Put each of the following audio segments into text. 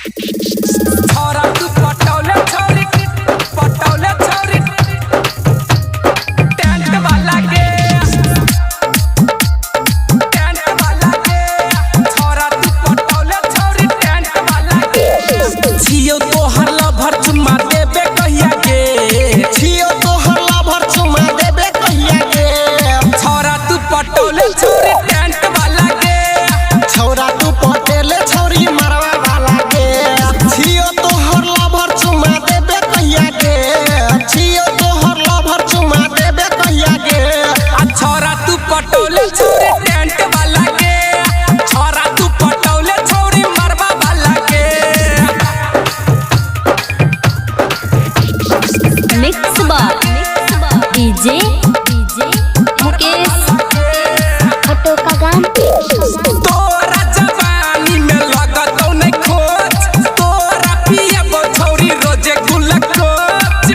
छोरा तू पटौले छोरी टेंट वाला के छोरा तू पटौले छोरी टेंट वाला के छियो तोहर लभर चुम्मा देबे कहिया के छियो तोहर लभर चुम्मा देबे कहिया के छोरा तू पटौले छोरी टेंट वाला के छोरा तू पटेले छोरी मरवा वाला के छियो तोहर लभर चुम्मा देबे कहिया के छियो तोहर लभर चुम्मा देबे कहिया के आ छोरा तू पटौले छोरी टेंट वाला के छोरा तू पटौले छोरी मरवा वाला के मिक्स बार डीजे मुकेश फोटो का गान तोरा जवानी में लगतौ नहीं खोज तोरा पियबो छोरी रोजे गुलकोच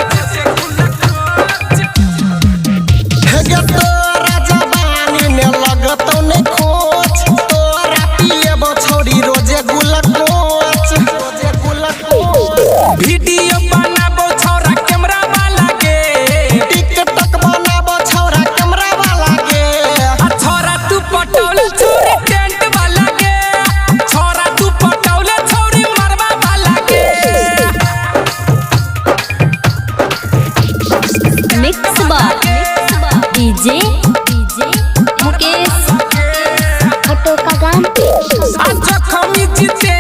हे गे तोरा जवानी में लगतौ नहीं खोज तोरा पिएबो छोरी रोजे गुलकोच वीडियो बनाबो छोरा कैमरा वाला के टिकटॉक बनाबो छोरा कैमरा वाला के आ छोरा तू पटौले छोरी टेंट वाला के छोरा तू पटौले छोरी मरवा वाला के मिक्स बार डीजे मुकेश फोटो का गान आ जखमी जीते